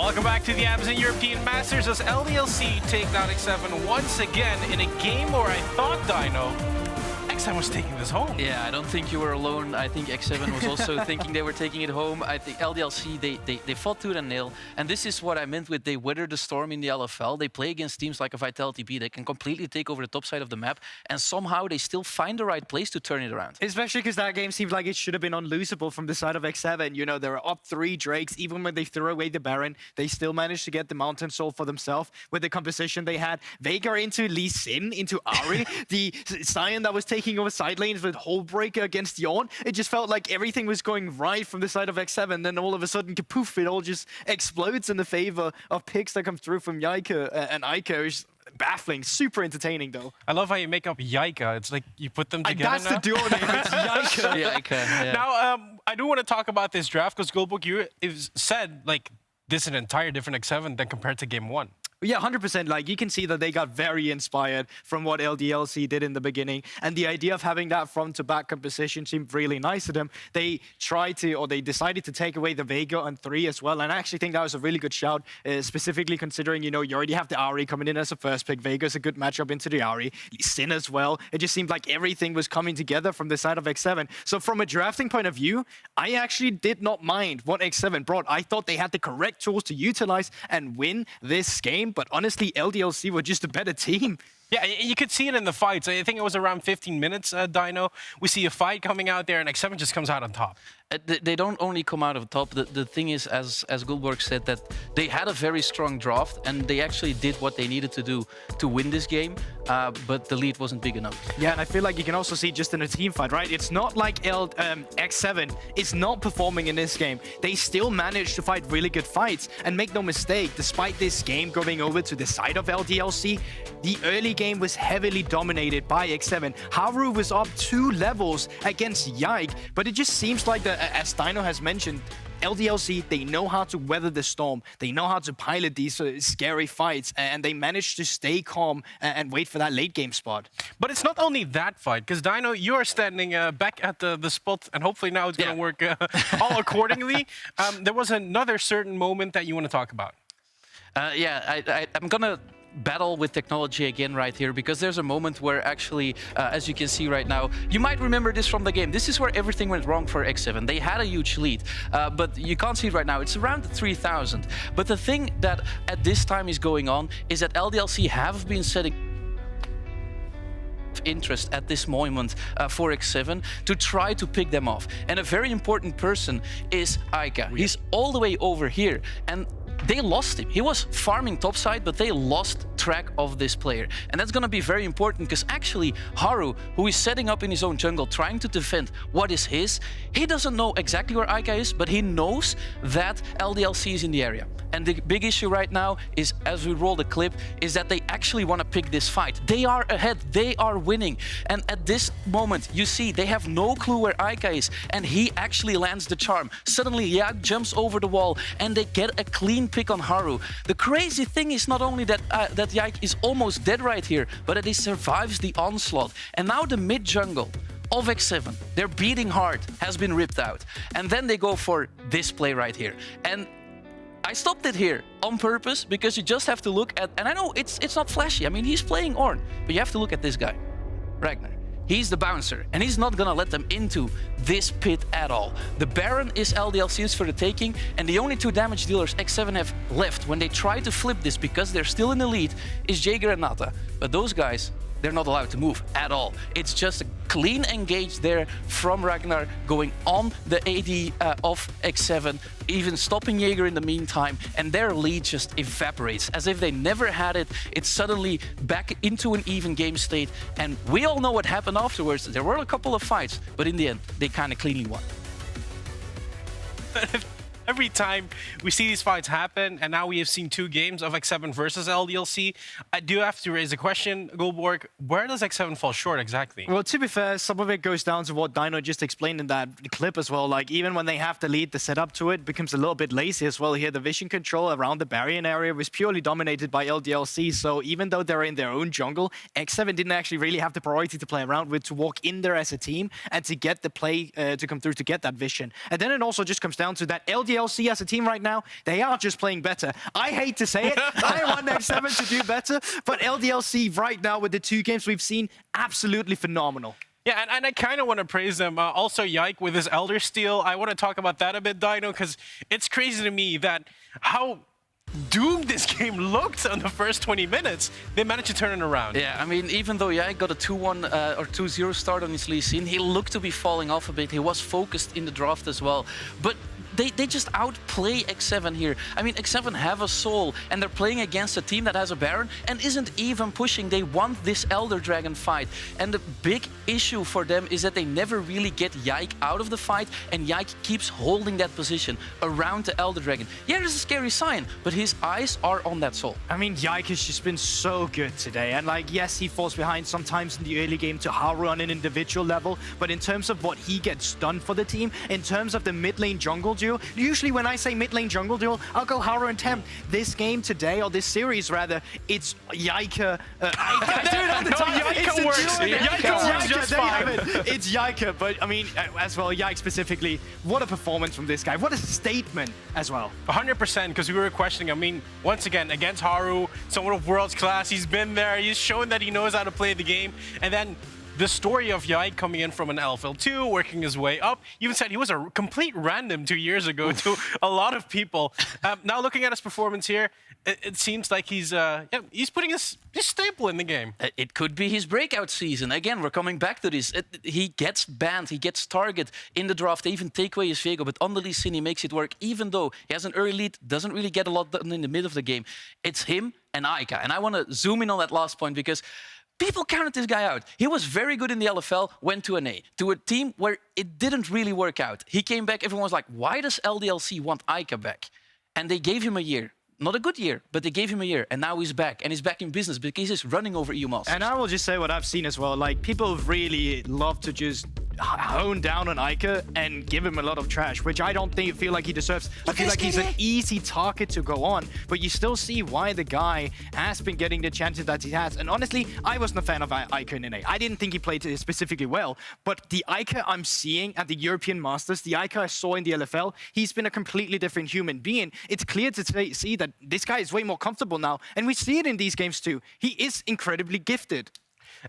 Welcome back to the Amazon European Masters as LDLC take down X7 once again in a game where I thought, Dino, X7 was taking this home. Yeah, I don't think you were alone. I think X7 was also thinking they were taking it home. I think LDLC, they fought tooth and nail. And this is what I meant with they weathered the storm in the LFL. They play against teams like a Vitality B. They can completely take over the top side of the map. And somehow they still find the right place to turn it around. Especially because that game seemed like it should have been unlosable from the side of X7. You know, they were up 3 Drakes. Even when they threw away the Baron, they still managed to get the Mountain Soul for themselves with the composition they had. Veigar into Lee Sin, into Ari. The Sion that was taking over side lanes with Hullbreaker against Yawn. It just felt like everything was going right from the side of X7. Then all of a sudden, kapoof, it all just explodes in the favor of picks that come through from Yaika and Aika. It's baffling, super entertaining though. I love how you make up Yaika. It's like you put them together That's the duo name, it's Yaika. Yaika, yeah. Now, I do want to talk about this draft because Goldbook, you said like this is an entire different X7 than compared to game 1. Yeah, 100%. Like, you can see that they got very inspired from what LDLC did in the beginning. And the idea of having that front-to-back composition seemed really nice to them. They tried to, or they decided to take away the Veigar on 3 as well. And I actually think that was a really good shout, specifically considering, you know, you already have the Ari coming in as a first pick. Veigar's a good matchup into the Ari. Sin as well. It just seemed like everything was coming together from the side of X7. So from a drafting point of view, I actually did not mind what X7 brought. I thought they had the correct tools to utilize and win this game. But honestly, LDLC were just a better team. Yeah, you could see it in the fights. I think it was around 15 minutes, Dino. We see a fight coming out there, and X7 just comes out on top. They don't only come out of top. The thing is, as Gulborg said, that they had a very strong draft, and they actually did what they needed to do to win this game, but the lead wasn't big enough. Yeah, and I feel like you can also see just in a team fight, right? It's not like X7 is not performing in this game. They still managed to fight really good fights, and make no mistake, despite this game going over to the side of LDLC, the early game was heavily dominated by X7. Haru was up 2 levels against Yike, but it just seems like as Dino has mentioned, LDLC, they know how to weather the storm. They know how to pilot these scary fights, and they managed to stay calm and wait for that late game spot. But it's not only that fight, because Dino, you are standing back at the spot, and hopefully now it's going to work all accordingly. There was another certain moment that you want to talk about. I'm going to battle with technology again right here, because there's a moment where actually, as you can see right now, you might remember this from the game. This is where everything went wrong for X7. They had a huge lead, but you can't see it right now. It's around 3,000. But the thing that at this time is going on is that LDLC have been setting interest at this moment for X7 to try to pick them off. And a very important person is Aika. He's all the way over here, and they lost him. He was farming topside, but they lost track of this player. And that's going to be very important, because actually Haru, who is setting up in his own jungle, trying to defend what is his, he doesn't know exactly where Aika is, but he knows that LDLC is in the area. And the big issue right now is, as we roll the clip, is that they actually want to pick this fight. They are ahead. They are winning. And at this moment, you see, they have no clue where Aika is, and he actually lands the charm. Suddenly, Yak jumps over the wall, and they get a clean pick on Haru. The crazy thing is not only that that Yak is almost dead right here, but that he survives the onslaught. And now the mid jungle of X7, their beating heart has been ripped out. And then they go for this play right here. And I stopped it here on purpose, because you just have to look at, and I know it's not flashy. I mean, he's playing Ornn, but you have to look at this guy, Ragnar. He's the bouncer, and he's not gonna let them into this pit at all. The Baron is LDLC's for the taking, and the only 2 damage dealers X7 have left when they try to flip this, because they're still in the lead, is Jaeger and Nata. But those guys, they're not allowed to move at all. It's just a clean engage there from Ragnar, going on the AD of X7, even stopping Jaeger in the meantime, and their lead just evaporates. As if they never had it, it's suddenly back into an even game state, and we all know what happened afterwards. There were a couple of fights, but in the end, they kind of cleanly won. Every time we see these fights happen, and now we have seen 2 games of X7 versus LDLC, I do have to raise a question, Goldborg. Where does X7 fall short exactly? Well, to be fair, some of it goes down to what Dino just explained in that clip as well. Like, even when they have the lead, the setup to it becomes a little bit lazy as well here. The vision control around the barrier area was purely dominated by LDLC, so even though they're in their own jungle, X7 didn't actually really have the priority to play around with, to walk in there as a team and to get the play to come through to get that vision. And then it also just comes down to that LDLC LDLC as a team right now, they are just playing better. I hate to say it. I want X7 to do better, but LDLC right now with the 2 games we've seen, absolutely phenomenal. Yeah, and I kind of want to praise them. Also, Yike with his Elder Steel. I want to talk about that a bit, Dino, because it's crazy to me that how doomed this game looked on the first 20 minutes. They managed to turn it around. Yeah, I mean, even though Yike got a 2-1 or 2-0 start on his Lee Sin, he looked to be falling off a bit. He was focused in the draft as well. But they just outplay X7 here. I mean, X7 have a soul, and they're playing against a team that has a Baron and isn't even pushing. They want this Elder Dragon fight. And the big issue for them is that they never really get Yike out of the fight, and Yike keeps holding that position around the Elder Dragon. Yeah, there's a scary sign, but his eyes are on that soul. I mean, Yike has just been so good today. And like, yes, he falls behind sometimes in the early game to Haru on an individual level, but in terms of what he gets done for the team, in terms of the mid lane jungle duo, usually when I say mid lane jungle duel, I'll go Haru and Temp. This game today, or this series rather, it's Yike. I do it all the time. Yike works. Yike works just fine. It's Yike, but I mean, as well, Yike specifically, what a performance from this guy. What a statement as well. 100%, because we were questioning, I mean, once again, against Haru, someone of world's class, he's been there, he's shown that he knows how to play the game, and then the story of Yike coming in from an LFL2, working his way up. You even said he was a complete random 2 years ago to a lot of people. Now looking at his performance here, it seems like he's putting his staple in the game. It could be his breakout season. Again, we're coming back to this. He gets banned, he gets targeted in the draft. They even take away his Viego, but on the Lee Sin, he makes it work. Even though he has an early lead, doesn't really get a lot done in the mid of the game. It's him and Aika. And I want to zoom in on that last point because people counted this guy out. He was very good in the LFL, went to an A, to a team where it didn't really work out. He came back, everyone was like, why does LDLC want Aika back? And they gave him a year. Not a good year, but they gave him a year, and now he's back, and he's back in business because he's running over EU Masters. And I will just say what I've seen as well. Like, people really love to just hone down on Iker and give him a lot of trash, which I don't feel like he deserves. I feel like he's an easy target to go on, but you still see why the guy has been getting the chances that he has. And honestly, I wasn't a fan of Iker in NA. I didn't think he played specifically well, but the Iker I'm seeing at the European Masters, the Iker I saw in the LFL, he's been a completely different human being. It's clear to see that this guy is way more comfortable now, and we see it in these games too. He is incredibly gifted.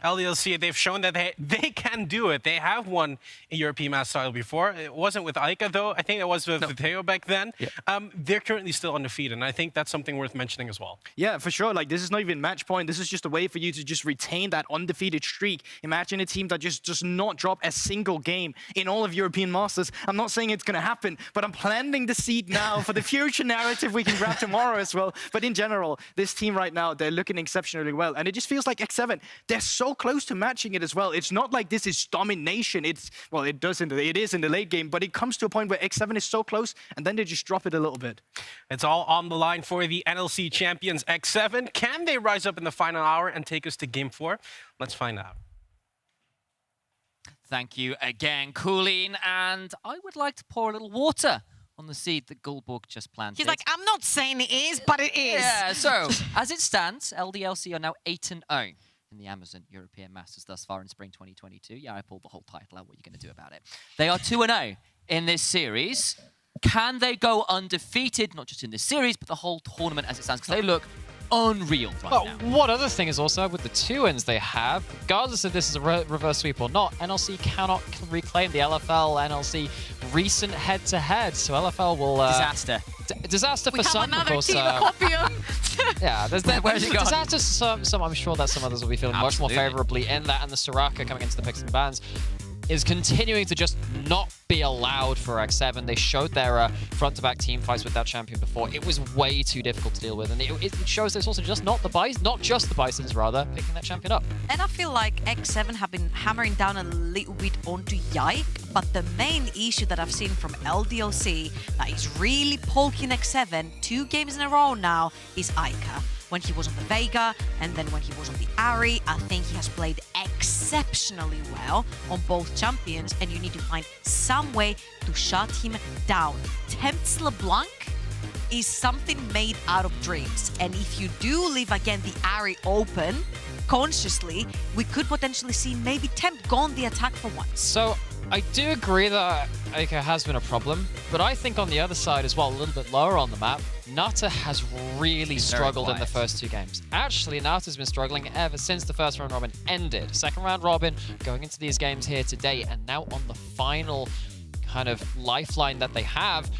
LDLC, they've shown that they can do it. They have won a European Mass title before. It wasn't with Ica, though. I think it was with Theo back then. Yeah. They're currently still undefeated, and I think that's something worth mentioning as well. Yeah, for sure. Like, this is not even match point. This is just a way for you to just retain that undefeated streak. Imagine a team that just does not drop a single game in all of European Masters. I'm not saying it's going to happen, but I'm planting the seed now for the future narrative we can grab tomorrow as well. But in general, this team right now, they're looking exceptionally well. And it just feels like X7, they're so close to matching it as well. It's not like this is domination. It's, well, it is in the late game, but it comes to a point where X7 is so close and then they just drop it a little bit. It's all on the line for the NLC champions X7. Can they rise up in the final hour and take us to Game 4? Let's find out. Thank you again, Coolin. And I would like to pour a little water on the seed that Gulborg just planted. He's like, I'm not saying it is, but it is. Yeah, so as it stands, LDLC are now 8-0 in the Amazon European Masters thus far in spring 2022. Yeah, I pulled the whole title out. What are you going to do about it? They are 2-0 in this series. Can they go undefeated, not just in this series, but the whole tournament as it stands? Because they look unreal right now. One other thing is also with the 2 wins they have, regardless if this is a reverse sweep or not, NLC cannot reclaim the LFL NLC recent head-to-head. So LFL will disaster. Disaster for some, of course. Yeah, there's where's it gone? Disaster. Some I'm sure that some others will be feeling much more favorably in that, and the Soraka coming into the picks and bans is continuing to just not be allowed for X7. They showed their front-to-back team fights with that champion before. It was way too difficult to deal with, and it shows there's also just not just the Bisons, rather, picking that champion up. And I feel like X7 have been hammering down a little bit onto Yike, but the main issue that I've seen from LDLC that is really poking X7 2 games in a row now is Ica. When he was on the Vega, and then when he was on the Ari, I think he has played exceptionally well on both champions, and you need to find some way to shut him down. Temps LeBlanc is something made out of dreams, and if you do leave again the Ari open, consciously, we could potentially see maybe Temp go on the attack for once. So I do agree that Aika has been a problem, but I think on the other side as well, a little bit lower on the map, Nata has really struggled in the first 2 games. Actually, Nata's been struggling ever since the first round robin ended. Second round robin, going into these games here today, and now on the final kind of lifeline that they have,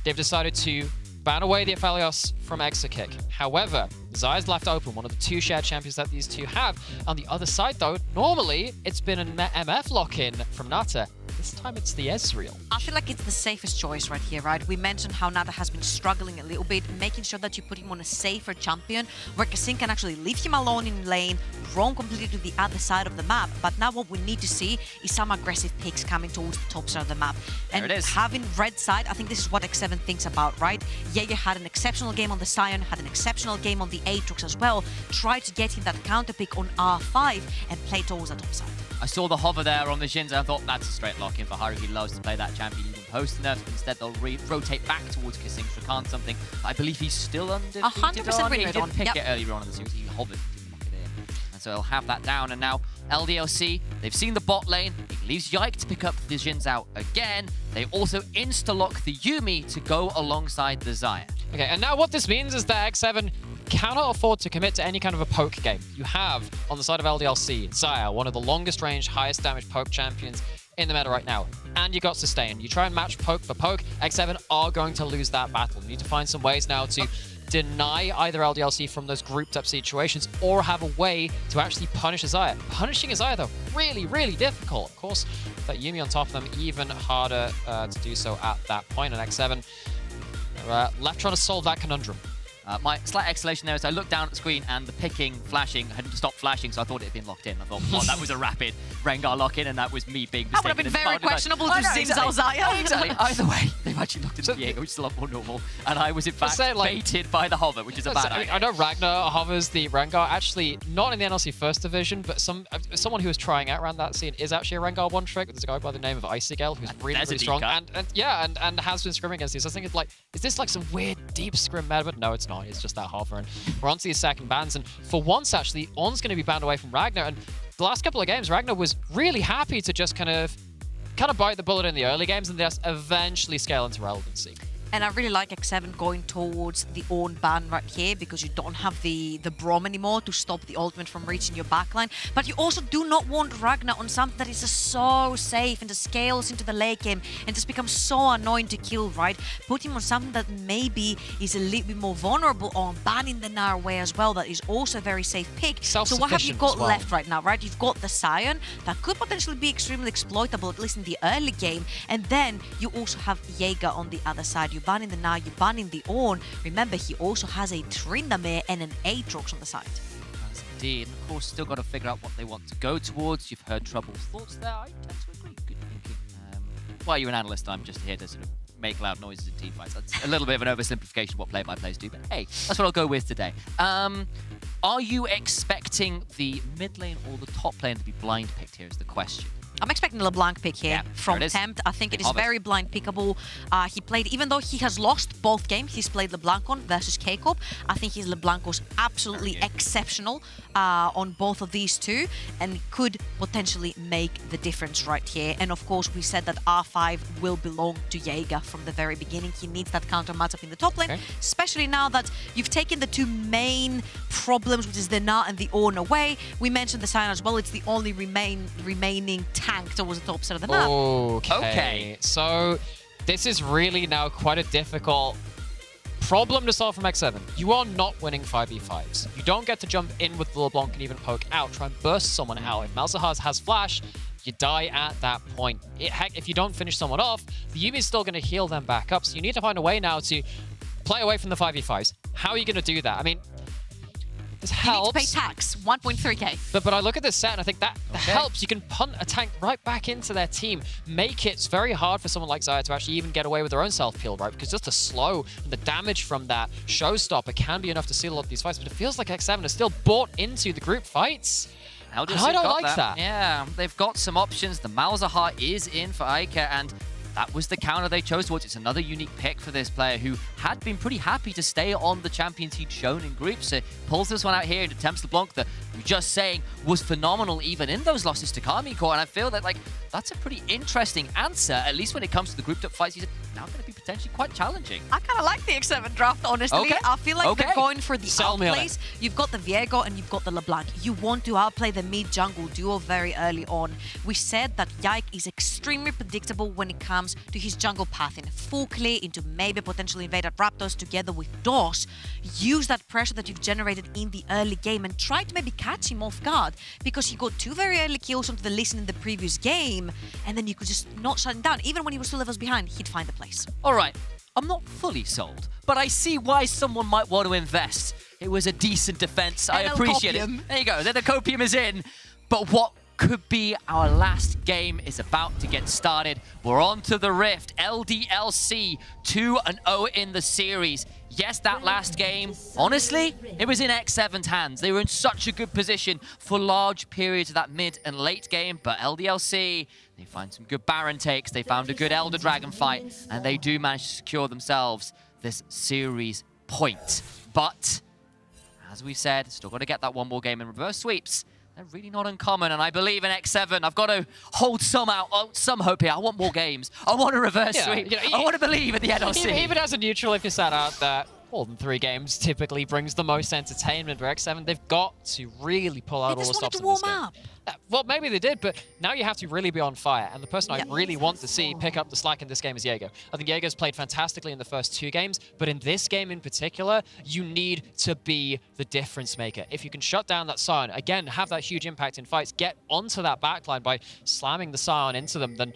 they've decided to ban away the Aphelios from Exakick. However, Zaya's left open, one of the 2 shared champions that these 2 have. On the other side though, normally it's been an MF lock-in from Nata. This time it's the Ezreal. I feel like it's the safest choice right here, right? We mentioned how Nata has been struggling a little bit, making sure that you put him on a safer champion where Kassim can actually leave him alone in lane, roam completely to the other side of the map. But now what we need to see is some aggressive picks coming towards the top side of the map. And There it is. having red side, I think this is what X7 thinks about, right? Jaeger had an exceptional game on the Sion, had an exceptional game on the Aatrox as well. Try to get him that counter pick on R5 and play towards the top side. I saw the hover there on the Shinzo and I thought that's a straight lock-in for Haru. He loves to play that champion even post-nerf. Instead, they'll rotate back towards Kassim Rakan, something I believe he's still undefeated 100% on. win He rate did on, pick yep. it earlier on in the series. He hovered, didn't lock it in. And so he'll have that down. And now LDLC, they've seen the bot lane. It leaves Yike to pick up the Jins out again. They also insta-lock the Yuumi to go alongside the Xayah. Okay, and now what this means is that X7 cannot afford to commit to any kind of a poke game. You have, on the side of LDLC, Xayah, one of the longest range, highest damage poke champions in the meta right now. And you got Sustain. You try and match poke for poke, X7 are going to lose that battle. You need to find some ways now to deny either LDLC from those grouped up situations or have a way to actually punish Xayah. Punishing Xayah, though, really, really difficult. Of course, that Yuumi on top of them, even harder to do so at that point. And X7 left trying to solve that conundrum. My slight exclamation there is I looked down at the screen and the picking, flashing, hadn't stopped flashing, so I thought it had been locked in. I thought, oh, that was a rapid Rengar lock-in, and that was me being mistaken. That would have been very questionable to Zingzao Xayah. Exactly. Either way, they've actually looked into Diego, which is a lot more normal, and I was in fact baited by the hover, which is a bad idea. I know Ragnar hovers the Rengar, actually not in the NLC first division, but someone who was trying out around that scene is actually a Rengar one trick. There's a guy by the name of Icygale who's really, really strong, and has been scrimming against these. So I think it's like, is this like some weird deep scrim meta? But no, it's not. It's just that hover. And we're on to these second bans, and for once actually On's going to be banned away from Ragnar, and the last couple of games Ragnar was really happy to just kind of bite the bullet in the early games and just eventually scale into relevancy. And I really like X7 going towards the own ban right here because you don't have the Braum anymore to stop the ultimate from reaching your backline. But you also do not want Ragnar on something that is just so safe and just scales into the late game and just becomes so annoying to kill, right? Put him on something that maybe is a little bit more vulnerable on banning the Gnar way as well. That is also a very safe pick. So what have you got left right now, right? You've got the Sion that could potentially be extremely exploitable, at least in the early game. And then you also have Jaeger on the other side. You banning the Gnar, you banning the Ornn. Remember, he also has a Tryndamere and an Aatrox on the side. Yes, indeed. And of course, still got to figure out what they want to go towards. You've heard Trouble's thoughts there. I tend to agree. Good thinking. While you're an analyst, I'm just here to sort of make loud noises in teamfights. That's a little bit of an oversimplification of what play-by-plays do, but hey, that's what I'll go with today. Are you expecting the mid lane or the top lane to be blind picked here is the question. I'm expecting a LeBlanc pick here from Tempt. I think it is very blind pickable. He played, even though he has lost both games, he's played LeBlanc on versus K-Corp. I think his LeBlanc was absolutely exceptional on both of these two and could potentially make the difference right here. And of course, we said that R5 will belong to Jaeger from the very beginning. He needs that counter matchup in the top lane, especially now that you've taken the two main problems, which is the Gnar and the Ornn away. We mentioned the Sion as well. It's the only remaining tank towards the top side of the map. Okay. So this is really now quite a difficult problem to solve from X7. You are not winning 5v5s. You don't get to jump in with the LeBlanc and even poke out, try and burst someone out. If Malzahar has flash, you die at that point. Heck, if you don't finish someone off, the Yuumi is still going to heal them back up. So you need to find a way now to play away from the 5v5s. How are you going to do that? I mean, this helps. You need to pay tax, 1.3k. But I look at this set and I think that helps. You can punt a tank right back into their team. Make it very hard for someone like Xayah to actually even get away with their own self-peel, right? Because just the slow and the damage from that showstopper can be enough to seal a lot of these fights. But it feels like X7 is still bought into the group fights. I don't like that. Yeah, they've got some options. The Malzahar is in for Ica, and that was the counter they chose towards. It's another unique pick for this player who had been pretty happy to stay on the champions he'd shown in groups. So pulls this one out here and attempts LeBlanc that we're just saying was phenomenal even in those losses to Karmine Core. And I feel that, like, that's a pretty interesting answer, at least when it comes to the grouped up fights. He's now going to be potentially quite challenging. I kind of like the X7 draft, honestly. Okay. I feel like they're going for the Sell me on outplays. You've got the Viego and you've got the LeBlanc. You want to outplay the mid-jungle duo very early on. We said that Yike is extremely predictable when it comes to his jungle pathing. Full clear into maybe potentially invaded Raptors together with DOS. Use that pressure that you've generated in the early game and try to maybe catch him off guard, because he got 2 very early kills onto the Lee Sin in the previous game, and then you could just not shut him down. Even when he was 2 levels behind, he'd find the place. All right, I'm not fully sold, but I see why someone might want to invest. It was a decent defense. I appreciate it. There you go. Then the copium is in. But what could be our last game is about to get started. We're on to the Rift. LDLC 2-0 in the series. Yes, that last game, honestly, it was in X7's hands. They were in such a good position for large periods of that mid and late game, but LDLC, they find some good Baron takes, they found a good Elder Dragon fight, and they do manage to secure themselves this series point. But, as we said, still got to get that one more game in reverse sweeps. They're really not uncommon, and I believe in X7. I've got to hold some hope here. I want more games. I want a reverse sweep. You know, I want to believe in the NLC. Even as a neutral, if you sat out that more than 3 games typically brings the most entertainment for X7, they've got to really pull out all the stops in this game. Well, maybe they did, but now you have to really be on fire. And the person I really want to see pick up the slack in this game is Jaeger. I think Jaeger's played fantastically in the first 2 games, but in this game in particular, you need to be the difference maker. If you can shut down that Scion, again, have that huge impact in fights, get onto that backline by slamming the Scion into them, then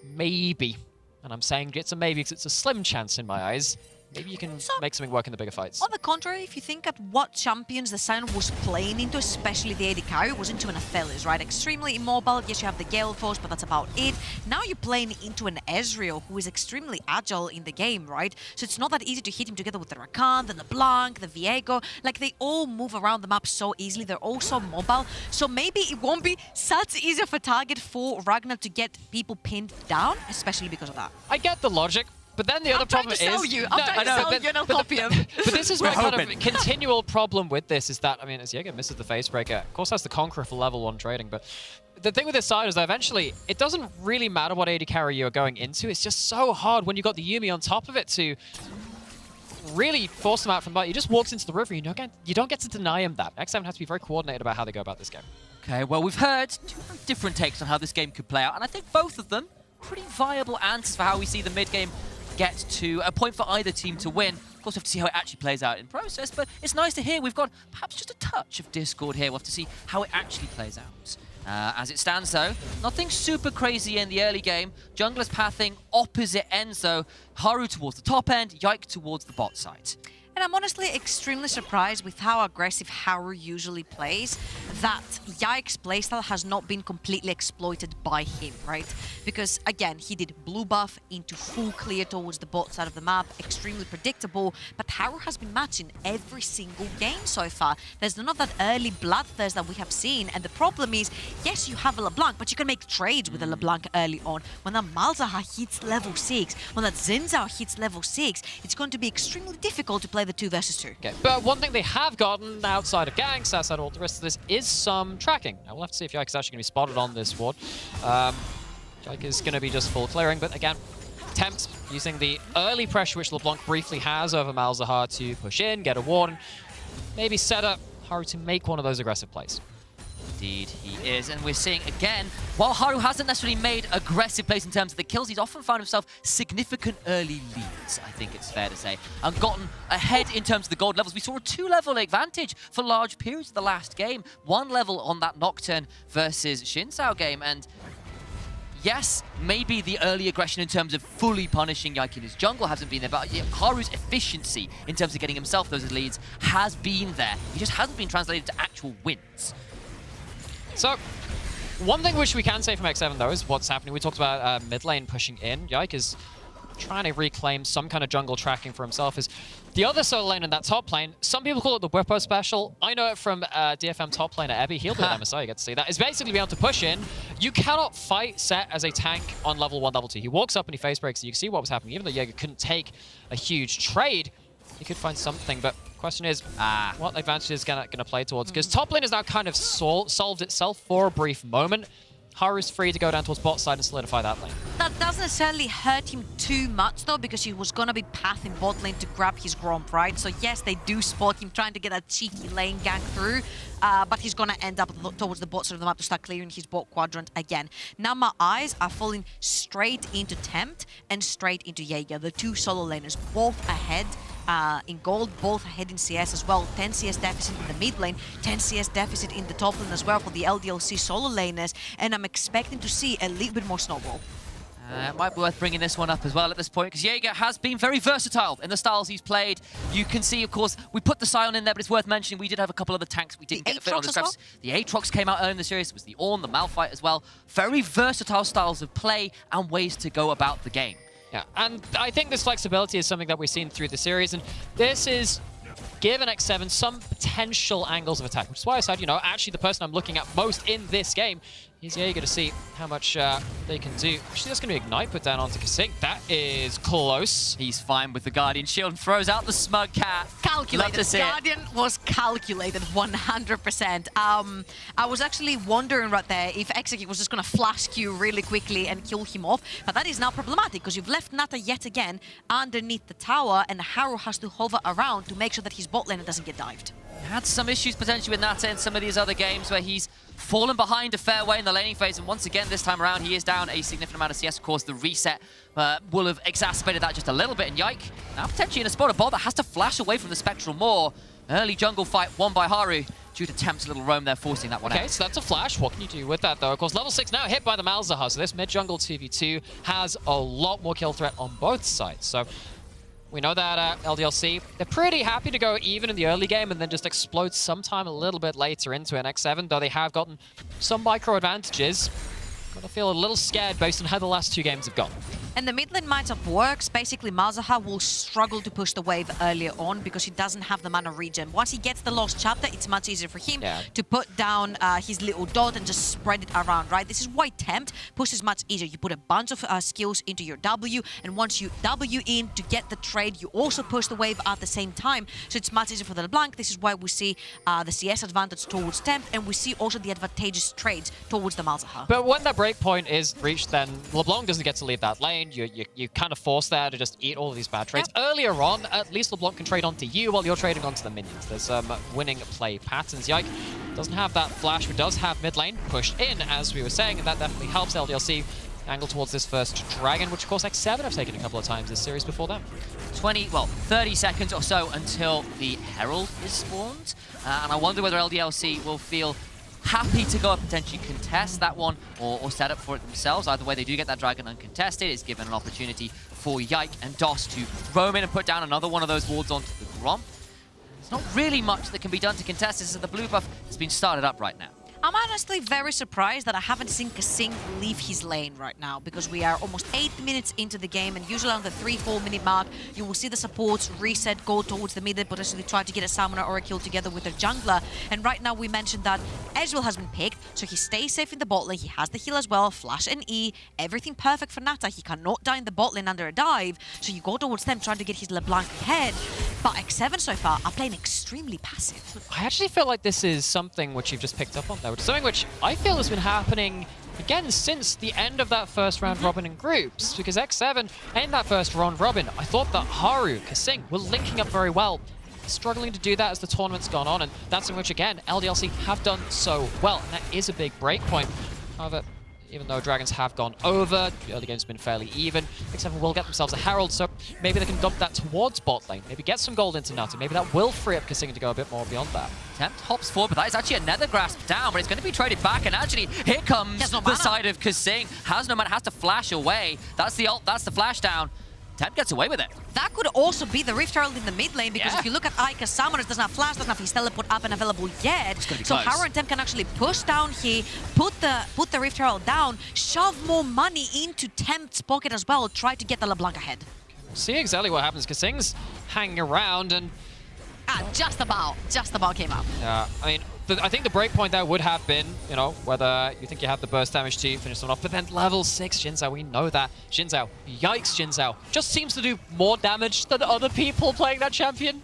maybe, and I'm saying it's a maybe because it's a slim chance in my eyes, maybe you can make something work in the bigger fights. On the contrary, if you think at what champions the Scion was playing into, especially the AD carry, was into an Aphelios, right? Extremely immobile. Yes, you have the Gale Force, but that's about it. Now you're playing into an Ezreal, who is extremely agile in the game, right? So it's not that easy to hit him together with the Rakan, the LeBlanc, the Viego. Like, they all move around the map so easily. They're all so mobile. So maybe it won't be such easy of a target for Ragnar to get people pinned down, especially because of that. I get the logic. But then the other problem is... I'm trying to sell you, no copium. But this is my kind of continual problem with this, is that, I mean, as Jaeger misses the Facebreaker, of course has the Conqueror for level 1 trading, but the thing with this side is that eventually, it doesn't really matter what AD carry you're going into, it's just so hard when you've got the Yuumi on top of it to really force them out from the bot. He just walks into the river, you don't get to deny him that. X7 has to be very coordinated about how they go about this game. Okay, well, we've heard 2 different takes on how this game could play out, and I think both of them pretty viable answers for how we see the mid-game get to a point for either team to win. Of course, we have to see how it actually plays out in process, but it's nice to hear we've got perhaps just a touch of Discord here. We'll have to see how it actually plays out. As it stands, though, nothing super crazy in the early game. Junglers pathing opposite ends, though. Haru towards the top end, Yike towards the bot side. And I'm honestly extremely surprised with how aggressive Haru usually plays, that Yike's playstyle has not been completely exploited by him, right? Because, again, he did blue buff into full clear towards the bot side of the map, extremely predictable, but Haru has been matching every single game so far. There's none of that early bloodthirst that we have seen, and the problem is, yes, you have a LeBlanc, but you can make trades with a LeBlanc early on. When that Malzahar hits level 6, when that Zinzao hits level 6, it's going to be extremely difficult to play the 2 versus 2. Okay, but one thing they have gotten outside of ganks, outside of all the rest of this, is some tracking. Now we'll have to see if Yike is actually going to be spotted on this ward. Yike is going to be just full clearing, but again, attempt using the early pressure which LeBlanc briefly has over Malzahar to push in, get a ward, and maybe set up Haru to make one of those aggressive plays. Indeed, he is. And we're seeing, again, while Haru hasn't necessarily made aggressive plays in terms of the kills, he's often found himself significant early leads, I think it's fair to say, and gotten ahead in terms of the gold levels. We saw a 2-level advantage for large periods of the last game. 1 level on that Nocturne versus Shinsao game, and yes, maybe the early aggression in terms of fully punishing Yike in his jungle hasn't been there, but Haru's efficiency in terms of getting himself those leads has been there. He just hasn't been translated to actual wins. So, one thing which we can say from X7 though is what's happening. We talked about mid lane pushing in. Yike is trying to reclaim some kind of jungle tracking for himself. Is the other solo lane in that top lane, some people call it the Whippo special. I know it from DFM top laner Ebby. He'll do an MSI, you get to see that. It's basically being able to push in. You cannot fight Set as a tank on level 1, level 2. He walks up and he face breaks, and you can see what was happening. Even though Jaeger couldn't take a huge trade, he could find something, but question is, what advantage is gonna play towards? Because top lane has now kind of solved itself for a brief moment. Haru's free to go down towards bot side and solidify that lane. That doesn't necessarily hurt him too much, though, because he was going to be pathing bot lane to grab his Gromp, right? So, yes, they do spot him trying to get that cheeky lane gank through, but he's going to end up towards the bot side of the map to start clearing his bot quadrant again. Now, my eyes are falling straight into Tempt and straight into Jaeger, the two solo laners, both ahead. In gold, both ahead in CS as well. 10 CS deficit in the mid lane, 10 CS deficit in the top lane as well for the LDLC solo laners, and I'm expecting to see a little bit more snowball. It might be worth bringing this one up as well at this point, because Jaeger has been very versatile in the styles he's played. You can see, of course, we put the Sion in there, but it's worth mentioning we did have a couple of the tanks we didn't get to fit on the scraps. The Aatrox came out early in the series. It was the Ornn, the Malphite as well. Very versatile styles of play and ways to go about the game. Yeah, and I think this flexibility is something that we've seen through the series, and this is given X7 some potential angles of attack, which is why I said, you know, actually the person I'm looking at most in this game is Jaeger to see how much they can do. Actually, that's going to be Ignite put down onto Kasink. That is close. He's fine with the Guardian Shield and throws out the Smug Cat. Calculated. Guardian was calculated 100%. I was actually wondering right there if Execute was just going to flash Q really quickly and kill him off, but that is now problematic because you've left Nata yet again underneath the tower, and Haru has to hover around to make sure that his bot lane doesn't get dived. Had some issues potentially with Nata in some of these other games where he's fallen behind a fair way in the laning phase, and once again this time around he is down a significant amount of CS. Of course, the reset will have exacerbated that just a little bit, and Yike now potentially in a spot of bot that has to flash away from the Spectral more. Early jungle fight won by Haru due to Tempt's little roam there, forcing that one out. Okay, so that's a flash. What can you do with that, though? Of course, level 6 now hit by the Malzahar, so this mid-jungle 2v2 has a lot more kill threat on both sides. So we know that LDLC, they're pretty happy to go even in the early game and then just explode sometime a little bit later into an X7, though they have gotten some micro advantages. Gotta feel a little scared based on how the last 2 games have gone. And the mid lane matchup works. Basically, Malzahar will struggle to push the wave earlier on because he doesn't have the mana regen. Once he gets the Lost Chapter, it's much easier for him to put down his little dot and just spread it around, right? This is why Tempt pushes much easier. You put a bunch of skills into your W, and once you W in to get the trade, you also push the wave at the same time. So it's much easier for the LeBlanc. This is why we see the CS advantage towards Tempt, and we see also the advantageous trades towards the Malzahar. But when that breakpoint is reached, then LeBlanc doesn't get to leave that lane. You kind of force there to just eat all of these bad trades. Earlier on, at least LeBlanc can trade onto you while you're trading onto the minions. There's some winning play patterns. Yike doesn't have that flash, but does have mid lane pushed in, as we were saying, and that definitely helps LDLC angle towards this first dragon, which of course X7 have taken a couple of times this series before them. 30 seconds or so until the Herald is spawned, and I wonder whether LDLC will feel happy to go up and potentially contest that one or set up for it themselves. Either way, they do get that dragon uncontested. It's given an opportunity for Yike and DOS to roam in and put down another one of those wards onto the Gromp. There's not really much that can be done to contest this, as the blue buff has been started up right now. I'm honestly very surprised that I haven't seen Kasink leave his lane right now, because we are almost 8 minutes into the game, and usually on the 3-4 minute mark, you will see the supports reset, go towards the mid, potentially try to get a summoner or a kill together with their jungler. And right now we mentioned that Ezreal has been picked, so he stays safe in the bot lane. He has the heal as well, flash and E, everything perfect for Nata. He cannot die in the bot lane under a dive, so you go towards them trying to get his LeBlanc ahead. But X7 so far are playing extremely passive. I actually feel like this is something which you've just picked up on there, which is something which I feel has been happening again since the end of that first round robin in groups, because X7 in that first round robin, I thought that Haru, Kasink were linking up very well, struggling to do that as the tournament's gone on, and that's in which again LDLC have done so well, and that is a big break point. However, even though dragons have gone over, the early game's been fairly even, X7 will get themselves a Herald, so maybe they can dump that towards bot lane, maybe get some gold into Nata, maybe that will free up Kasink to go a bit more beyond that. Tempt hops forward, but that is actually a Nether Grasp down, but it's going to be traded back, and actually here comes the side of Kasink. Has no mana, has to flash away. That's the ult, that's the flash down. Tempt gets away with it. That could also be the Rift Herald in the mid lane, because Yeah. if you look at Ika's summoners, doesn't have flash, doesn't have his teleport up and available yet. gonna be So close. Haru and Tempt can actually push down here, put the Rift Herald down, shove more money into Tempt's pocket as well, try to get the LeBlanc ahead. See exactly what happens. Kasing's hanging around and Just about came up. yeah, I mean, I think the break point there would have been, you know, whether you think you have the burst damage to finish someone off, but then level 6 Jinzhao, we know that. Jinzhao, yikes Jinzhao, just seems to do more damage than other people playing that champion.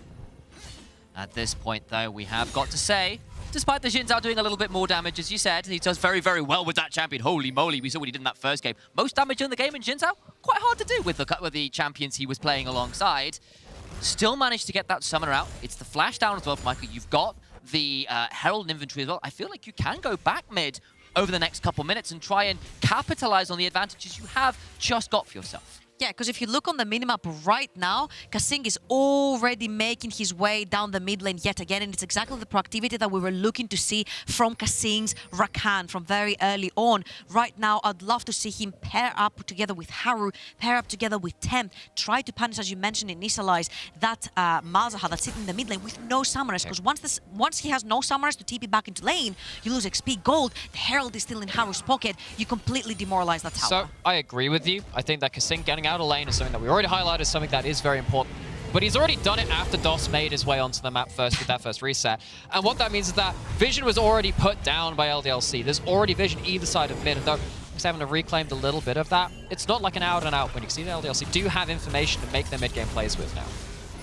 At this point, though, we have got to say, despite the Jinzhao doing a little bit more damage, as you said, he does very, very well with that champion. Holy moly, we saw what he did in that first game. Most damage in the game in Jinzhao, quite hard to do with the champions he was playing alongside. Still managed to get that summoner out. It's the flash down as well, Michael. You've got the Herald inventory as well. I feel like you can go back mid over the next couple minutes and try and capitalize on the advantages you have just got for yourself. Yeah, because if you look on the minimap right now, Kasing is already making his way down the mid lane yet again, and it's exactly the proactivity that we were looking to see from Kasing's Rakan from very early on. Right now, I'd love to see him pair up together with Haru, pair up together with Tempt, try to punish, as you mentioned, initialize that Malzahar that's sitting in the mid lane with no summoners, because once he has no summoners to TP back into lane, you lose XP gold, the Herald is still in Haru's pocket, you completely demoralize that tower. So, I agree with you. I think that Kasing getting out of lane is something that we already highlighted, something that is very important. But he's already done it after DOS made his way onto the map first with that first reset. And what that means is that vision was already put down by LDLC. There's already vision either side of mid, and though X7 have reclaimed a little bit of that, it's not like an out and out when you see the LDLC do have information to make their mid game plays with now.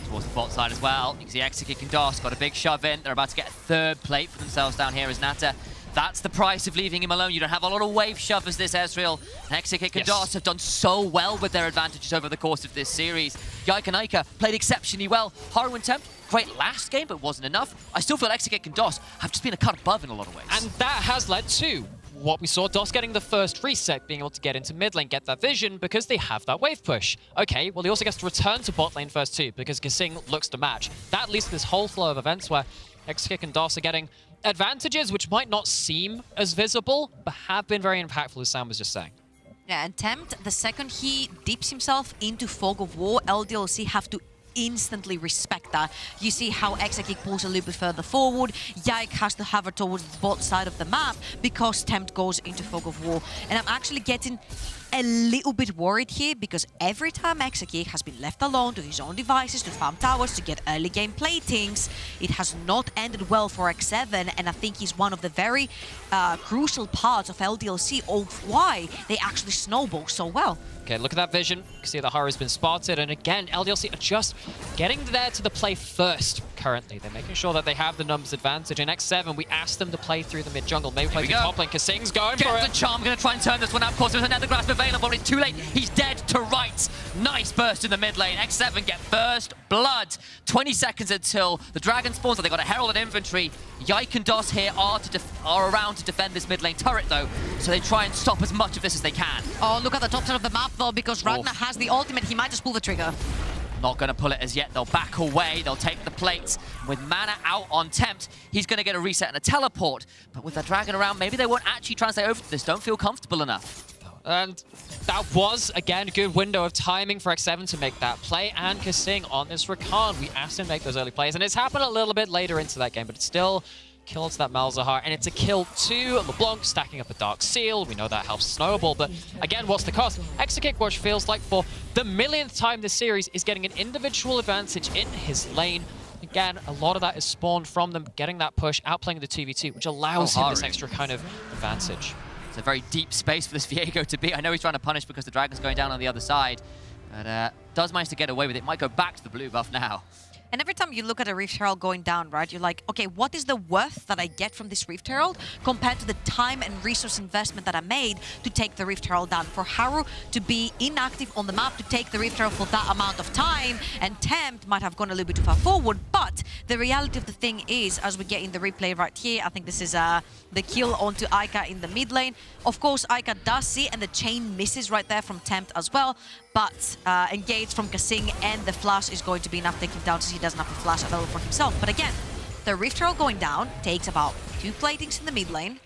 Towards the bot side as well. You can see Exekick and DOS got a big shove in. They're about to get a third plate for themselves down here as Nata. That's the price of leaving him alone. You don't have a lot of wave shove as this Ezreal. Exekick and DOS have done so well with their advantages over the course of this series. Yike and Ica played exceptionally well. Haru and Tempt, great last game, but wasn't enough. I still feel Exekick and DOS have just been a cut above in a lot of ways. And that has led to what we saw, DOS getting the first reset, being able to get into mid lane, get that vision, because they have that wave push. Okay, well, he also gets to return to bot lane first too, because Kasing looks to match. That leads to this whole flow of events where Exekick and DOS are getting advantages which might not seem as visible, but have been very impactful, as Sam was just saying. Yeah, and Tempt, the second he dips himself into Fog of War, LDLC have to instantly respect that. You see how Exekick pulls a little bit further forward, Yike has to hover towards the bot side of the map because Tempt goes into Fog of War. And I'm actually getting a little bit worried here, because every time Exekick has been left alone to his own devices to farm towers to get early game platings, it has not ended well for X7, and I think he's one of the very crucial parts of LDLC of why they actually snowball so well. Okay, look at that vision. You can see that Haru's been spotted, and again, LDLC are just getting there to the play first currently. They're making sure that they have the numbers advantage. In X7, we asked them to play through the mid-jungle, maybe play through top lane. Kasing's going for Get it. the charm, gonna try and turn this one out. Of course, there's another grasp available. It's too late. He's dead to rights. Nice burst in the mid lane. X7 get first blood. 20 seconds until the dragon spawns. They got a herald and infantry. Yike and DOS here are around to defend this mid lane turret though, so they try and stop as much of this as they can. Oh, look at the top side of the map though, because Ragnar has the ultimate. He might just pull the trigger. Not going to pull it as yet. They'll back away. They'll take the plates. With mana out on Tempt, he's going to get a reset and a teleport. But with the dragon around, maybe they won't actually translate over to this. Don't feel comfortable enough. And that was, again, a good window of timing for X7 to make that play. And Kasing on this Rakan, we asked him to make those early plays. And it's happened a little bit later into that game, but it's still kills that Malzahar, and it's a kill too. LeBlanc stacking up a Dark Seal. We know that helps Snowball, but again, what's the cost? Exekick, which feels like for the millionth time this series, is getting an individual advantage in his lane. Again, a lot of that is spawned from them getting that push, outplaying the 2v2, which allows him this extra kind of advantage. It's a very deep space for this Viego to be. I know he's trying to punish because the dragon's going down on the other side, but does manage to get away with it. Might go back to the blue buff now. And every time you look at a Rift Herald going down, right, you're like, okay, what is the worth that I get from this Rift Herald compared to the time and resource investment that I made to take the Rift Herald down? For Haru to be inactive on the map to take the Rift Herald for that amount of time, and Tempt might have gone a little bit too far forward, but the reality of the thing is, as we get in the replay right here, I think this is the kill onto Ica in the mid lane. Of course, Ica does see, and the chain misses right there from Tempt as well, but engage from Kasing, and the flash is going to be enough to take him down, since he doesn't have a flash available for himself. But again, the Rift Herald going down takes about 2 platings in the mid lane,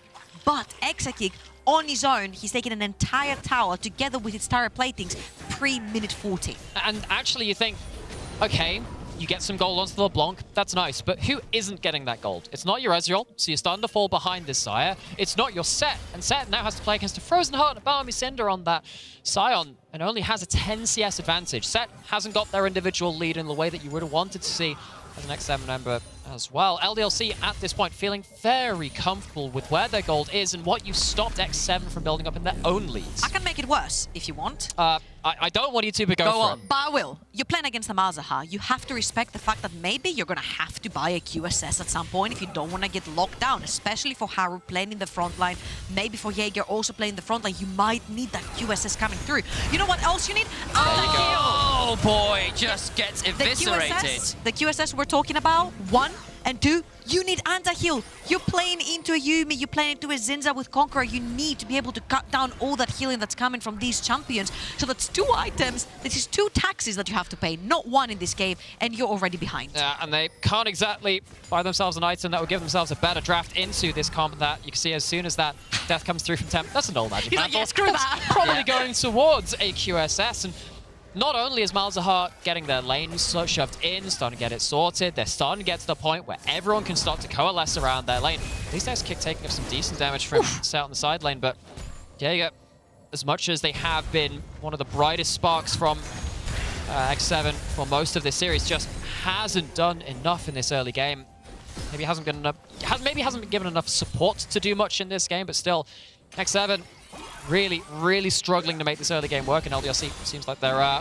but Exekick on his own, he's taken an entire tower together with its tower platings, pre minute 40. And actually, you think, okay, you get some gold onto the LeBlanc, that's nice, but who isn't getting that gold? It's not your Ezreal, so you're starting to fall behind this Sire. It's not your Set, and Set now has to play against a Frozen Heart and a Balmy Cinder on that Scion, and only has a 10 CS advantage. Set hasn't got their individual lead in the way that you would have wanted to see as an X7 member as well. LDLC at this point feeling very comfortable with where their gold is and what you've stopped X7 from building up in their own leads. I can make it worse if you want. I don't want you to, but go for on. it. But I will. You're playing against the Malzahar. You have to respect the fact that maybe you're going to have to buy a QSS at some point if you don't want to get locked down, especially for Haru playing in the front line, maybe for Jaeger also playing the front line. You might need that QSS coming through. You know what else you need? Oh boy, just gets eviscerated. The QSS we're talking about, 1 and 2, you need anti-heal. You're playing into a Yumi, you're playing into a Zinza with Conqueror. You need to be able to cut down all that healing that's coming from these champions. So that's 2 items, this is 2 taxes that you have to pay, not 1 in this game, and you're already behind. Yeah, and they can't exactly buy themselves an item that would give themselves a better draft into this comp that you can see as soon as that death comes through from Temp. That's an old magic mantle. Yeah, screw that. Probably going towards a QSS, and not only is Malzahar getting their lane shoved in, starting to get it sorted, they're starting to get to the point where everyone can start to coalesce around their lane. These guys kick taking up some decent damage from Set on the side lane, but Jaeger, as much as they have been one of the brightest sparks from X7 for most of this series, just hasn't done enough in this early game. Maybe hasn't been given enough support to do much in this game, but still, X7 really struggling to make this early game work, and LDLC seems like they're a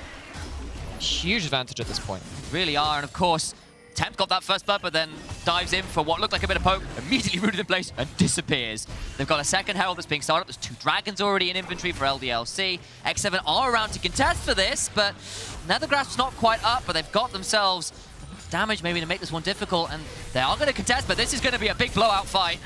huge advantage at this point. Really are, and of course, Temp got that first blood, but then dives in for what looked like a bit of poke, immediately rooted in place, and disappears. They've got a second Herald that's being started up. There's 2 Dragons already in inventory for LDLC. X7 are around to contest for this, but Nethergrasp's not quite up, but they've got themselves damage maybe to make this one difficult, and they are going to contest, but this is going to be a big blowout fight.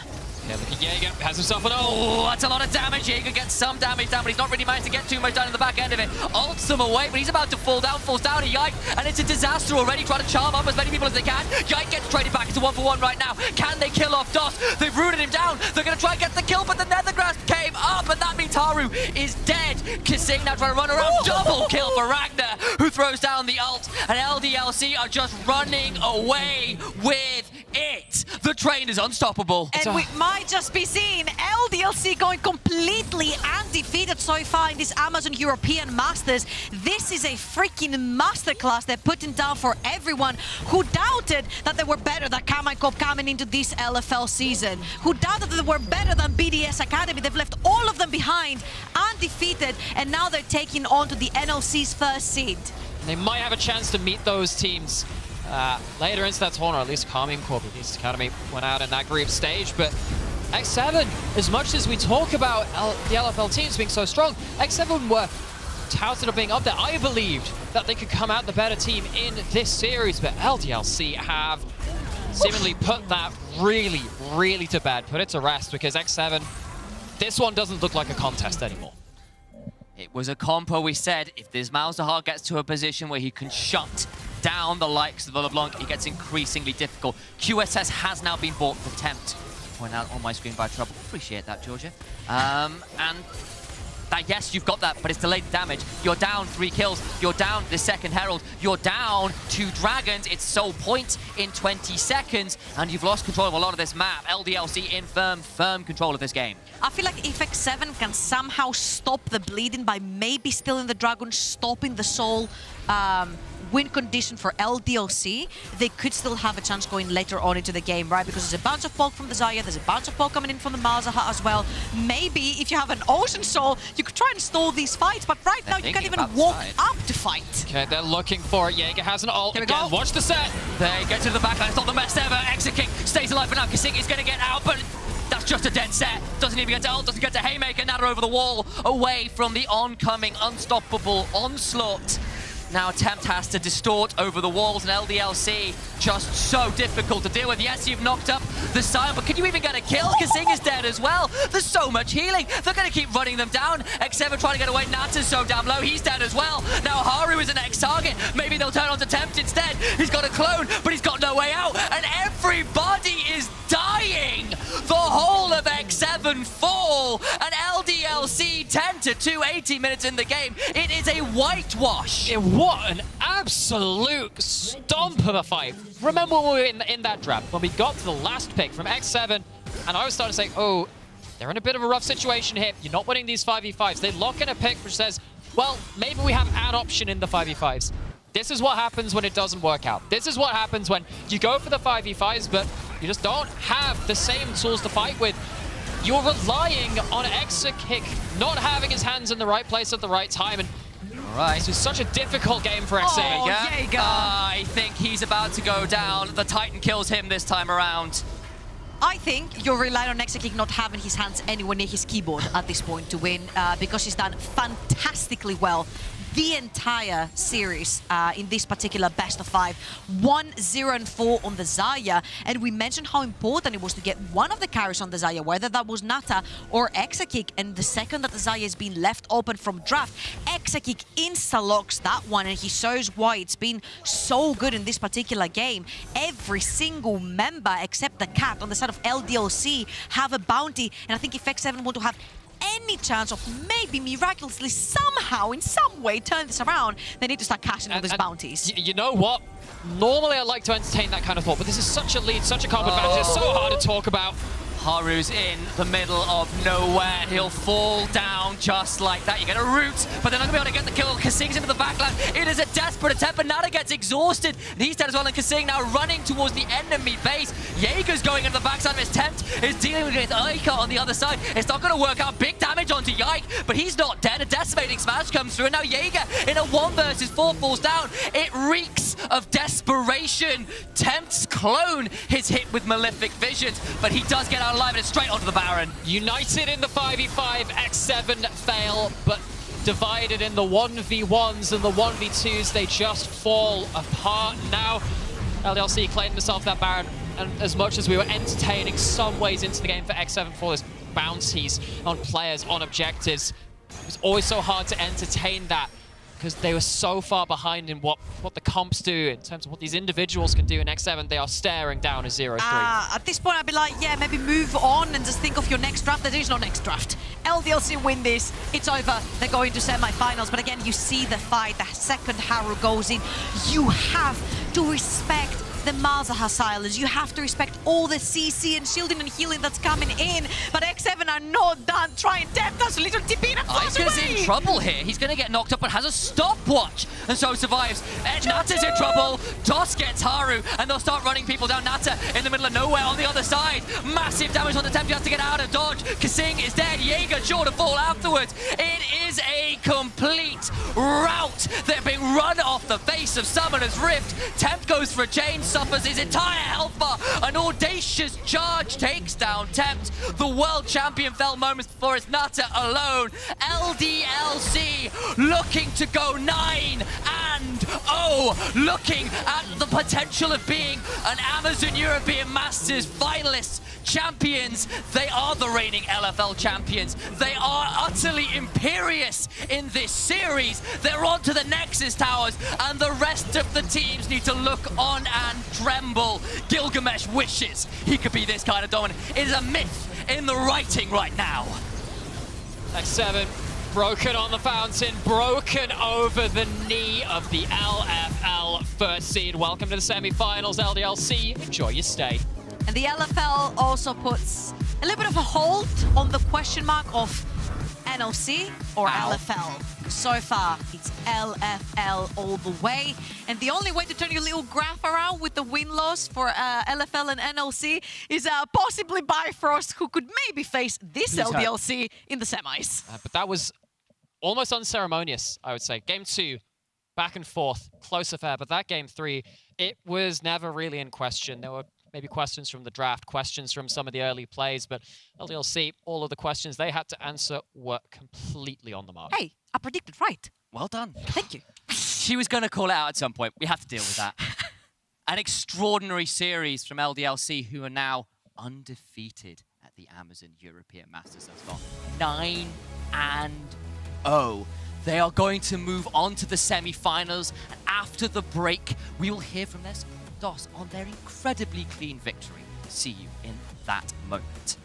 Yeah, look at Jaeger, has himself an ult. Oh, that's a lot of damage. Jaeger gets some damage down, but he's not really managed to get too much down in the back end of it. Ults them away, but he's about to fall down, falls down to Yike, and it's a disaster already, trying to charm up as many people as they can. Yike gets traded back into 1-for-1 right now. Can they kill off DOS? They've rooted him down. They're going to try and get the kill, but the Nethergrasp came up, and that means Haru is dead. Kasing now trying to run around. Double kill for Ragnar, who throws down the ult, and LDLC are just running away with it. The train is unstoppable. And we might just be seeing LDLC going completely undefeated so far in this Amazon European Masters. This is a freaking masterclass they're putting down for everyone who doubted that they were better than Kamaikop coming into this LFL season, who doubted that they were better than BDS Academy. They've left all of them behind, undefeated, and now they're taking on to the NLC's first seed. They might have a chance to meet those teams later into that tournament, or at least Kamaikop BDS Academy went out in that group stage, but X7, as much as we talk about the LFL teams being so strong, X7 were touted of being up there. I believed that they could come out the better team in this series, but LDLC have seemingly put that really to bed, put it to rest, because X7, this one doesn't look like a contest anymore. It was a compo, we said, if this Malzahar gets to a position where he can shut down the likes of the LeBlanc, it gets increasingly difficult. QSS has now been bought for Tempt. Point out on my screen by Trouble. Appreciate that, Georgia. And yes, you've got that, but it's delayed damage. You're down 3 kills. You're down the second Herald. You're down 2 Dragons. It's sole point in 20 seconds, and you've lost control of a lot of this map. LDLC in firm control of this game. I feel like if X7 can somehow stop the bleeding by maybe stealing the Dragon, stopping the soul win condition for LDLC, they could still have a chance going later on into the game, right? Because there's a bunch of poke from the Xayah, there's a bunch of poke coming in from the Malzahar as well. Maybe if you have an Ocean Soul, you could try and stall these fights, but right now you can't even walk up to fight. Okay, they're looking for it. Jaeger has an ult. Again, watch the set. They get to the backline. It's not the best ever. Exeking stays alive for now. Kasing is going to get out, but that's just a dead set. Doesn't even get to ult, doesn't get to Haymaker. Now they're over the wall, away from the oncoming unstoppable onslaught. Now Tempt has to distort over the walls, and LDLC just so difficult to deal with. Yes, you've knocked up the Sion, but can you even get a kill? Kasing is dead as well. There's so much healing. They're going to keep running them down. X7 trying to get away. Nata's so down low. He's dead as well. Now Haru is the next target. Maybe they'll turn on to Tempt instead. He's got a clone, but he's got no way out. And everybody is dying. The whole of X7 fall, and LDLC 10-2, 18 minutes in the game. It is a whitewash. What an absolute stomp of a fight. Remember when we were in that draft, when we got to the last pick from X7, and I was starting to say, oh, they're in a bit of a rough situation here. You're not winning these 5v5s. They lock in a pick which says, well, maybe we have an option in the 5v5s. This is what happens when it doesn't work out. This is what happens when you go for the 5v5s, but you just don't have the same tools to fight with. You're relying on Exakick not having his hands in the right place at the right time. And All right. this is such a difficult game for X7. Jaeger. I think he's about to go down. The Titan kills him this time around. I think you're relying on Exakick not having his hands anywhere near his keyboard at this point to win, because he's done fantastically well the entire series in this particular best of 5. 1-0-4 on the Xayah, and we mentioned how important it was to get one of the carries on the Xayah, whether that was Nata or Exakick, and the second that the Xayah has been left open from draft, Exakick insta-locks that one, and he shows why it's been so good in this particular game. Every single member except the Cat on the side of LDLC have a bounty, and I think if X7 want to have any chance of maybe miraculously somehow in some way turn this around, they need to start cashing all these bounties. You know what? Normally I like to entertain that kind of thought, but this is such a lead, such a comp advantage. It's so hard to talk about. Haru's in the middle of nowhere. He'll fall down just like that. You get a root, but they're not going to be able to get the kill. Kasing's into the backline. It is a desperate attempt, but Nata gets exhausted. And he's dead as well, and Kasing now running towards the enemy base. Jaeger's going into the backside of his tent. Is dealing with Aika on the other side. It's not going to work out. Big damage onto Yike, but he's not dead. A decimating smash comes through, and now Jaeger in a 1 versus 4 falls down. It reeks of desperation. Tempt's clone is hit with malefic visions, but he does get out alive, and it's straight onto the Baron. United in the 5v5, X7 fail, but divided in the 1v1s and the 1v2s, they just fall apart. Now, LDLC claimed himself that Baron, and as much as we were entertaining some ways into the game for X7 for this bounties on players, on objectives, it was always so hard to entertain that, because they were so far behind in what the comps do in terms of what these individuals can do in X7. They are staring down a 0-3. At this point, I'd be like, yeah, maybe move on and just think of your next draft. There is no next draft. LDLC win this. It's over. They're going to semi-finals. But again, you see the fight. The second Haru goes in. You have to respect the Malzahar silence. You have to respect all the CC and shielding and healing that's coming in. But X7 are not done trying. Death does a little TP and falls Ika's away. in trouble here. He's going to get knocked up, but has a stopwatch, and so survives. Nata's in trouble. Dos gets Haru, and they'll start running people down. Nata in the middle of nowhere on the other side. Massive damage on the Tempt. He has to get out of dodge. Kasing is dead. Jaeger sure to fall afterwards. It is a complete rout. They're being run off the face of Summoner's Rift. Tempt goes for a chain, suffers his entire health bar. An audacious charge takes down Tempt. The world champion fell moments before it's Nata alone. LDLC looking to go 9-0, looking at the potential of being an Amazon European Masters finalists, champions. They are the reigning LFL champions. They are utterly imperious in this series. They're on to the Nexus Towers, and the rest of the teams need to look on and tremble. Gilgamesh wishes he could be this kind of dominant. It is a myth in the writing right now. X7 broken on the fountain, broken over the knee of the LFL first seed. Welcome to the semi-finals, LDLC. Enjoy your stay. And the LFL also puts a little bit of a hold on the question mark of NOC or LFL. So far, it's LFL all the way. And the only way to turn your little graph around with the win-loss for LFL and NOC is possibly Bifrost, who could maybe face this LDLC in the semis. But that was almost unceremonious, I would say. Game 2, back and forth, close affair. But that Game 3, it was never really in question. There were maybe questions from the draft, questions from some of the early plays, but LDLC, all of the questions they had to answer were completely on the mark. Hey, I predicted right. Well done. Thank you. She was going to call it out at some point. We have to deal with that. An extraordinary series from LDLC, who are now undefeated at the Amazon European Masters thus far. 9-0. They are going to move on to the semi-finals, and after the break, we will hear from their DOS on their incredibly clean victory. See you in that moment.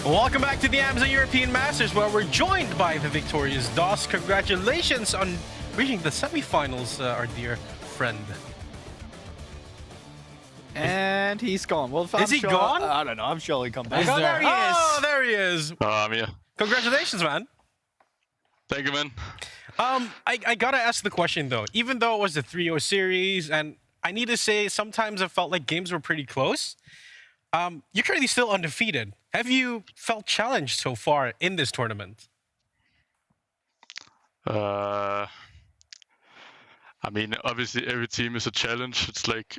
Welcome back to the Amazon European Masters, where we're joined by the victorious DOS. Congratulations on reaching the semifinals, our dear friend. And he's gone. Well, Is he gone? I don't know. I'm sure he'll come back. Oh, there he is. Oh, There he is. I'm here. Congratulations, man. Thank you, man. I gotta ask the question though. Even though it was the 3-0 series, and I need to say sometimes I felt like games were pretty close. You're currently still undefeated. Have you felt challenged so far in this tournament? I mean, obviously every team is a challenge. It's like,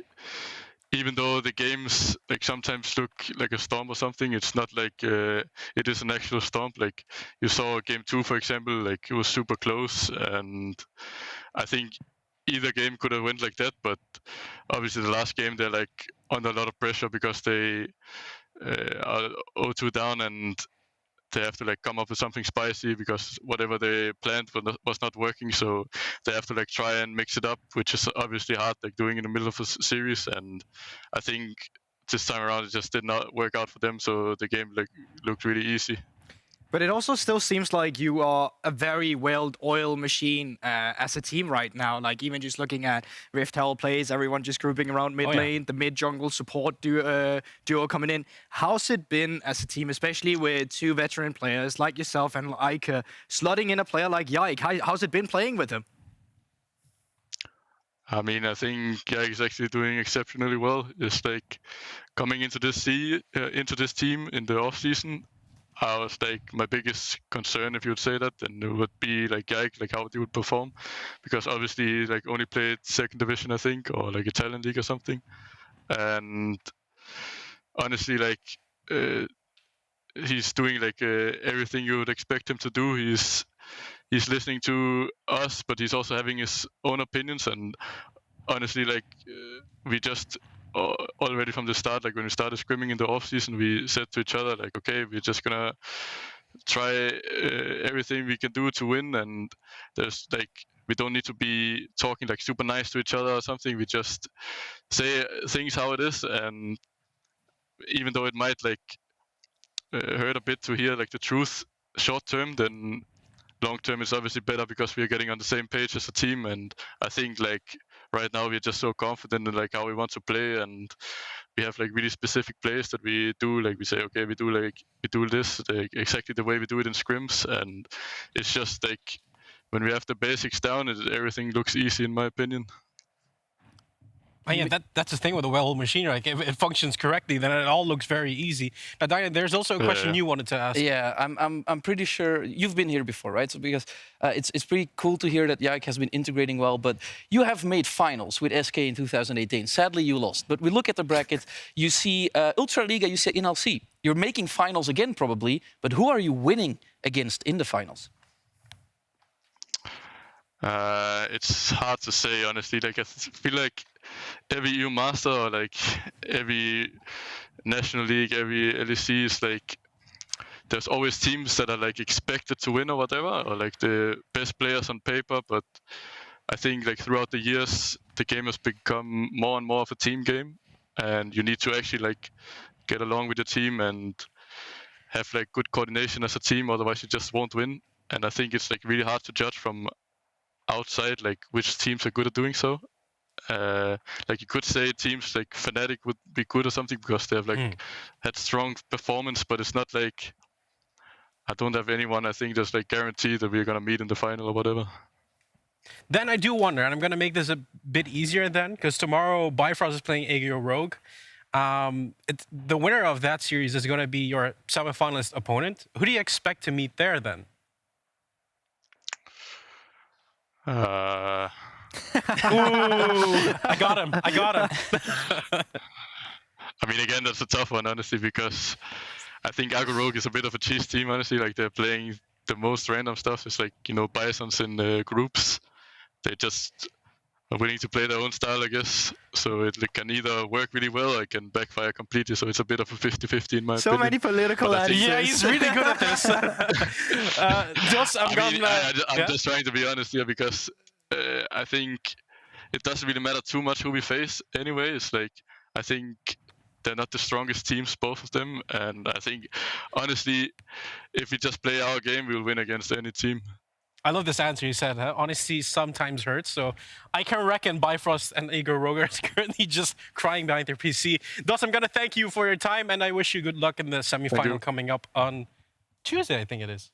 even though the games like sometimes look like a storm or something, it's not like it is an actual storm. Like you saw Game 2, for example, like it was super close, and I think either game could have went like that. But obviously the last game they're like under a lot of pressure because they are 0-2 down and they have to like come up with something spicy because whatever they planned was not working. So they have to like try and mix it up, which is obviously hard, like doing in the middle of a series. And I think this time around it just did not work out for them. So the game like looked really easy. But it also still seems like you are a very well-oiled machine as a team right now. Like even just looking at Rift Hell plays, everyone just grouping around mid lane, the mid-jungle support duo coming in. How's it been as a team, especially with two veteran players like yourself and Ike, slotting in a player like Yike? How's it been playing with him? I mean, I think Yike is actually doing exceptionally well. It's like coming into this team in the off season. I was like, my biggest concern, if you would say that, then it would be like Yike, like how he would perform, because obviously like only played second division, I think, or like a talent league or something. And honestly, like he's doing like everything you would expect him to do. He's listening to us, but he's also having his own opinions. And honestly, like we just already from the start, like when we started scrimming in the off season, we said to each other, like, okay, we're just gonna try everything we can do to win. And there's like, we don't need to be talking like super nice to each other or something. We just say things how it is. And even though it might like hurt a bit to hear like the truth short term, then long term is obviously better because we are getting on the same page as a team. And I think like right now we're just so confident in like how we want to play, and we have like really specific plays that we do. Like we say, okay, we do this like, exactly the way we do it in scrims, and it's just like when we have the basics down, everything looks easy in my opinion. Yeah, that's the thing with a well-oiled machine. Like if it functions correctly, then it all looks very easy. Now, Diane, there's also a question you wanted to ask. Yeah, I'm pretty sure you've been here before, right? So because it's pretty cool to hear that Yike has been integrating well. But you have made finals with SK in 2018. Sadly, you lost. But we look at the bracket. You see Ultraliga. You see NLC. You're making finals again, probably. But who are you winning against in the finals? It's hard to say, honestly. Like I feel like every EU Master or like every National League, every LDC is like there's always teams that are like expected to win or whatever, or like the best players on paper. But I think like throughout the years, the game has become more and more of a team game, and you need to actually like get along with the team and have like good coordination as a team. Otherwise, you just won't win. And I think it's like really hard to judge from outside like which teams are good at doing so. Like you could say teams like Fnatic would be good or something because they have like had strong performance, but it's not like I don't have anyone I think that's like guaranteed that we're gonna meet in the final or whatever. Then I do wonder, and I'm gonna make this a bit easier then, because tomorrow Bifrost is playing Aegyo Rogue. The winner of that series is gonna be your semifinalist opponent. Who do you expect to meet there then? Ooh, I got him. I mean, again, that's a tough one, honestly, because I think Aegyo Rogue is a bit of a cheese team, honestly. Like, they're playing the most random stuff. It's like, you know, Bisons in groups. They just are willing to play their own style, I guess. So it can either work really well or it can backfire completely. So it's a bit of a 50-50 in my opinion. So many political answers. Yeah, he's really good at this. I'm just trying to be honest here because I think it doesn't really matter too much who we face anyway. It's like, I think they're not the strongest teams, both of them. And I think, honestly, if we just play our game, we'll win against any team. I love this answer. You said, honesty sometimes hurts. So I can reckon Bifrost and Igor Roger is currently just crying behind their PC. Thus, I'm going to thank you for your time, and I wish you good luck in the semifinal coming up on Tuesday, I think it is.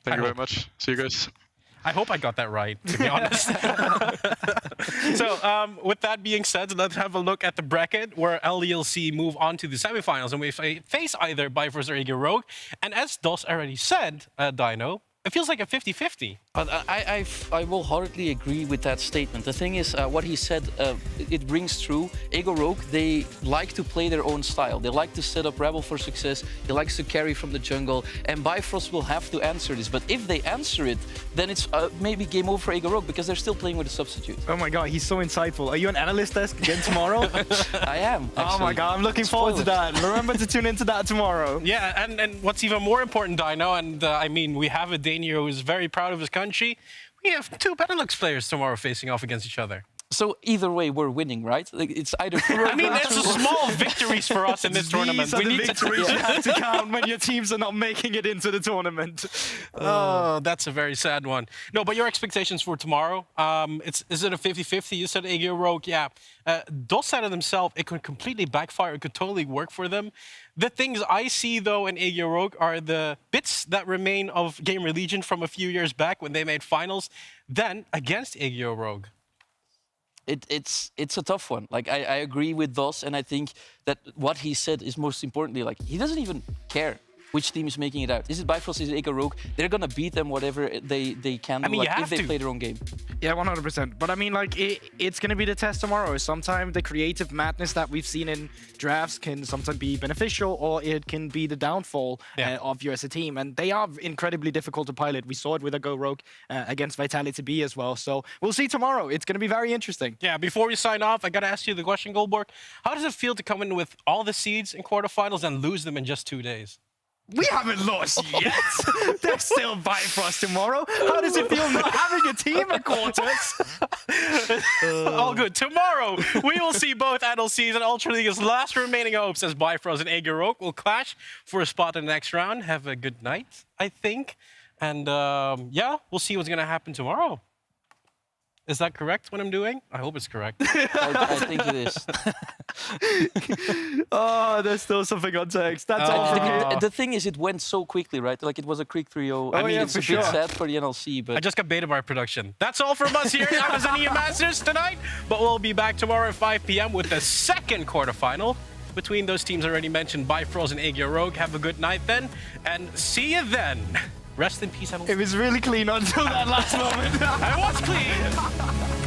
Thank you very much. See you guys. I hope I got that right, to be honest. So, with that being said, let's have a look at the bracket where LDLC move on to the semifinals, and we face either Bifrost or Igor Rogue. And as Dos already said, Dino, it feels like a 50-50. But I wholeheartedly agree with that statement. The thing is, what he said, it rings true. Ego Rogue, they like to play their own style. They like to set up Rebel for success. He likes to carry from the jungle. And Bifrost will have to answer this. But if they answer it, then it's maybe game over for Ego Rogue because they're still playing with a substitute. Oh my god, he's so insightful. Are you an analyst desk again tomorrow? I am, actually. Oh my god, I'm looking forward to that. Remember to tune into that tomorrow. Yeah, and what's even more important, Dino, and I mean, we have a Danier who is very proud of his country. We have 2 Benelux players tomorrow facing off against each other. So either way, we're winning, right? Like, it's either. I mean, it's a small victories for us in this tournament. We need victories you have to count when your teams are not making it into the tournament. Oh, that's a very sad one. No, but your expectations for tomorrow? Is it a 50-50? You said Igor Rogue, yeah. Dos said it himself. It could completely backfire. It could totally work for them. The things I see, though, in Igor Rogue are the bits that remain of Game3 Legion from a few years back when they made finals. Then, against Igor Rogue. It's a tough one. Like, I agree with Dos, and I think that what he said is most importantly, like, he doesn't even care which team is making it out. Is it Bifrost, is it Igor Rogue? They're gonna beat them whatever they can do, I mean, like, if they play their own game. Yeah, 100%. But I mean, like, it's gonna be the test tomorrow. Sometimes the creative madness that we've seen in drafts can sometimes be beneficial, or it can be the downfall of you as a team. And they are incredibly difficult to pilot. We saw it with Igor Rogue against Vitality B as well. So we'll see tomorrow. It's gonna be very interesting. Yeah, before we sign off, I gotta ask you the question, Goldborg. How does it feel to come in with all the seeds in quarterfinals and lose them in just 2 days? We haven't lost yet. There's still Bifrost tomorrow. How does it feel not having a team at quarters? All good. Tomorrow, we will see both LDLC's and Ultra League's last remaining hopes as Bifrost and Igor Rogue will clash for a spot in the next round. Have a good night, I think. And yeah, we'll see what's going to happen tomorrow. Is that correct, what I'm doing? I hope it's correct. I think it is. Oh, there's still something on text. That's all for me. The thing is, it went so quickly, right? Like, it was a quick 3-0. I mean, yeah, it's for a bit sure. sad for the NLC, but... I just got beta bar production. That's all from us here at Amazonian Masters tonight. But we'll be back tomorrow at 5 p.m. with the second quarterfinal between those teams already mentioned, Bifrost and Igor Rogue. Have a good night then, and see you then. Rest in peace, It was really clean until that last moment. I was clean.